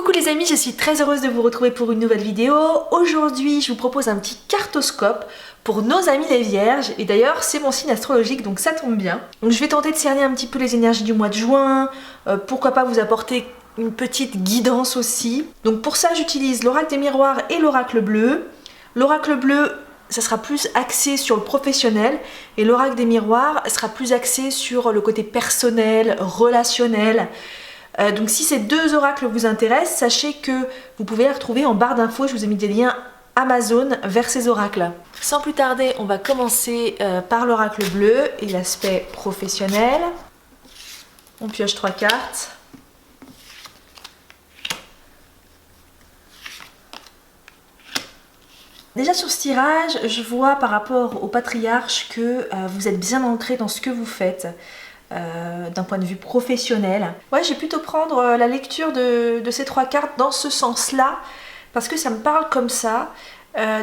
Coucou les amis, je suis très heureuse de vous retrouver pour une nouvelle vidéo. Aujourd'hui, je vous propose un petit cartoscope pour nos amis les vierges. Et d'ailleurs, c'est mon signe astrologique, donc ça tombe bien. Donc je vais tenter de cerner un petit peu les énergies du mois de juin. Pourquoi pas vous apporter une petite guidance aussi. Donc pour ça, j'utilise l'oracle des miroirs et l'oracle bleu. L'oracle bleu, ça sera plus axé sur le professionnel. Et l'oracle des miroirs sera plus axé sur le côté personnel, relationnel. Donc si ces deux oracles vous intéressent, sachez que vous pouvez les retrouver en barre d'infos, je vous ai mis des liens Amazon vers ces oracles. Sans plus tarder, on va commencer par l'oracle bleu et l'aspect professionnel. On pioche 3 cartes. Déjà sur ce tirage, je vois par rapport au patriarche que vous êtes bien ancré dans ce que vous faites. D'un point de vue professionnel. Ouais, je vais plutôt prendre la lecture de ces 3 cartes dans ce sens-là, parce que ça me parle comme ça.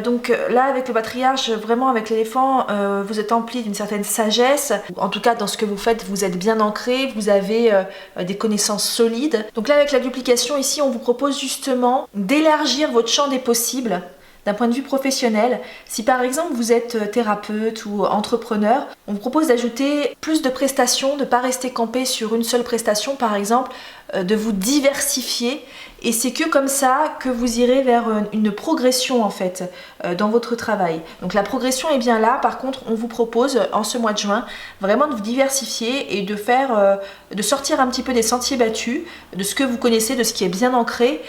Donc là, avec le patriarche, vraiment avec l'éléphant, vous êtes empli d'une certaine sagesse. En tout cas, dans ce que vous faites, vous êtes bien ancré, vous avez des connaissances solides. Donc là, avec la duplication, ici, on vous propose justement d'élargir votre champ des possibles. D'un point de vue professionnel, si par exemple vous êtes thérapeute ou entrepreneur, on vous propose d'ajouter plus de prestations, de ne pas rester campé sur une seule prestation par exemple, de vous diversifier, et c'est que comme ça que vous irez vers une progression en fait dans votre travail. Donc la progression est bien là, par contre on vous propose en ce mois de juin vraiment de vous diversifier et de sortir un petit peu des sentiers battus, de ce que vous connaissez, de ce qui est bien ancré,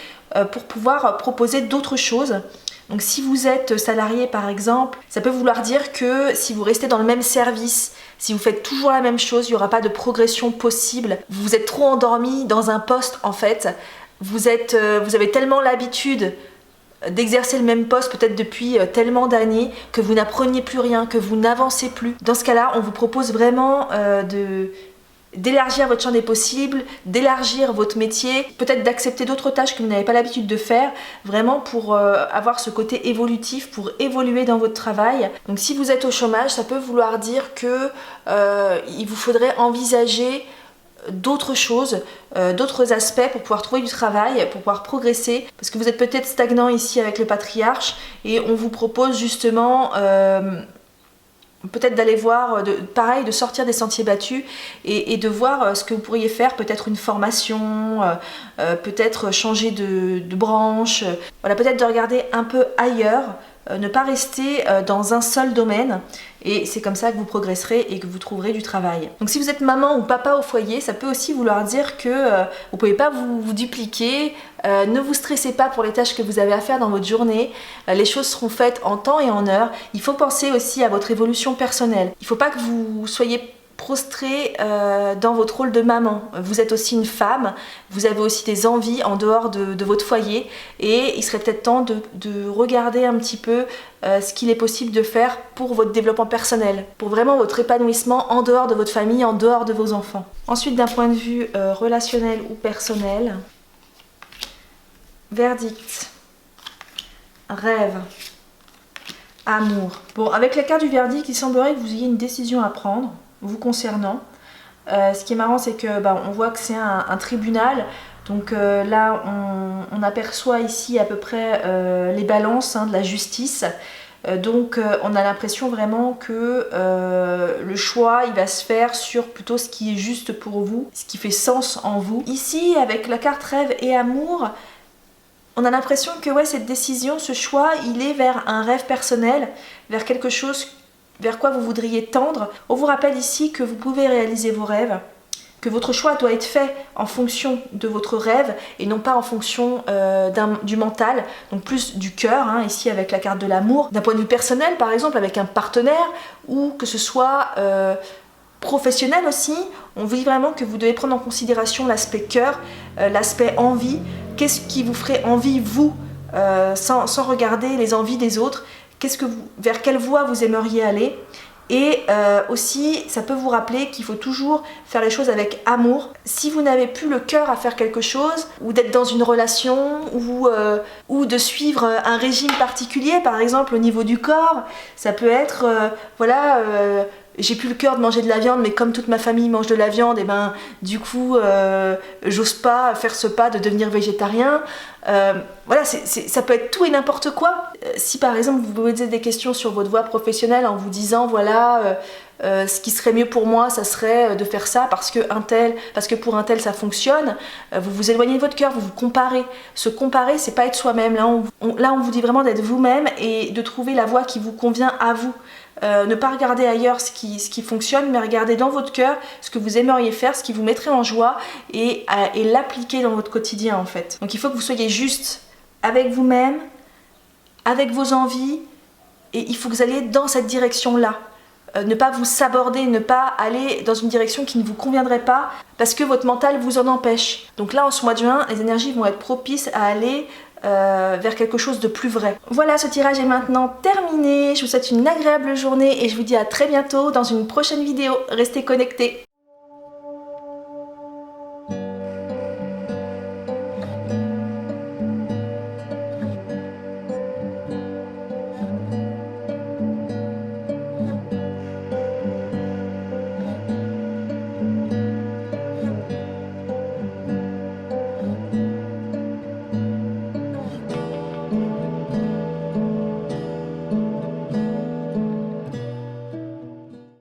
pour pouvoir proposer d'autres choses. Donc si vous êtes salarié par exemple, ça peut vouloir dire que si vous restez dans le même service, si vous faites toujours la même chose, il n'y aura pas de progression possible. Vous êtes trop endormi dans un poste en fait. Vous avez tellement l'habitude d'exercer le même poste peut-être depuis tellement d'années que vous n'appreniez plus rien, que vous n'avancez plus. Dans ce cas-là, on vous propose vraiment d'élargir votre champ des possibles, d'élargir votre métier, peut-être d'accepter d'autres tâches que vous n'avez pas l'habitude de faire, vraiment pour avoir ce côté évolutif, pour évoluer dans votre travail. Donc si vous êtes au chômage, ça peut vouloir dire que il vous faudrait envisager d'autres choses, d'autres aspects pour pouvoir trouver du travail, pour pouvoir progresser, parce que vous êtes peut-être stagnant ici avec le patriarche, et on vous propose justement peut-être d'aller voir, pareil, de sortir des sentiers battus et de voir ce que vous pourriez faire, peut-être une formation, peut-être changer de branche, voilà, peut-être de regarder un peu ailleurs, ne pas rester dans un seul domaine, et c'est comme ça que vous progresserez et que vous trouverez du travail. Donc si vous êtes maman ou papa au foyer, ça peut aussi vouloir dire que vous ne pouvez pas vous dupliquer, ne vous stressez pas pour les tâches que vous avez à faire dans votre journée, les choses seront faites en temps et en heure. Il faut penser aussi à votre évolution personnelle. Il ne faut pas que vous soyez prostrée dans votre rôle de maman. Vous êtes aussi une femme, vous avez aussi des envies en dehors de votre foyer, et il serait peut-être temps de regarder un petit peu ce qu'il est possible de faire pour votre développement personnel, pour vraiment votre épanouissement en dehors de votre famille, en dehors de vos enfants. Ensuite, d'un point de vue relationnel ou personnel, verdict, rêve, amour. Bon, avec la carte du verdict, il semblerait que vous ayez une décision à prendre vous concernant. Ce qui est marrant, c'est que on voit que c'est un tribunal. Donc là, on aperçoit ici à peu près les balances de la justice. Donc on a l'impression vraiment que le choix, il va se faire sur plutôt ce qui est juste pour vous, ce qui fait sens en vous. Ici, avec la carte rêve et amour, on a l'impression que ouais, cette décision, ce choix, il est vers un rêve personnel, vers quelque chose vers quoi vous voudriez tendre. On vous rappelle ici que vous pouvez réaliser vos rêves, que votre choix doit être fait en fonction de votre rêve et non pas en fonction du mental, donc plus du cœur, ici avec la carte de l'amour. D'un point de vue personnel, par exemple, avec un partenaire, ou que ce soit professionnel aussi, on vous dit vraiment que vous devez prendre en considération l'aspect cœur, l'aspect envie. Qu'est-ce qui vous ferait envie, vous, sans regarder les envies des autres? Vers quelle voie vous aimeriez aller? Et aussi, ça peut vous rappeler qu'il faut toujours faire les choses avec amour. Si vous n'avez plus le cœur à faire quelque chose, ou d'être dans une relation, ou de suivre un régime particulier, par exemple au niveau du corps, ça peut être j'ai plus le cœur de manger de la viande, mais comme toute ma famille mange de la viande, et ben du coup j'ose pas faire ce pas de devenir végétarien. Voilà, ça peut être tout et n'importe quoi. Si par exemple vous posez des questions sur votre voie professionnelle en vous disant voilà ce qui serait mieux pour moi, ça serait de faire ça parce que pour un tel ça fonctionne, vous vous éloignez de votre cœur, vous vous comparez. Se comparer, c'est pas être soi-même. Là on vous dit vraiment d'être vous-même et de trouver la voie qui vous convient à vous. Ne pas regarder ailleurs ce qui fonctionne, mais regarder dans votre cœur ce que vous aimeriez faire, ce qui vous mettrait en joie et l'appliquer dans votre quotidien en fait. Donc il faut que vous soyez juste avec vous-même, avec vos envies, et il faut que vous alliez dans cette direction-là. Ne pas vous saborder, ne pas aller dans une direction qui ne vous conviendrait pas parce que votre mental vous en empêche. Donc là en ce mois de juin, les énergies vont être propices à aller vers quelque chose de plus vrai. Voilà, ce tirage est maintenant terminé. Je vous souhaite une agréable journée et je vous dis à très bientôt dans une prochaine vidéo. Restez connectés.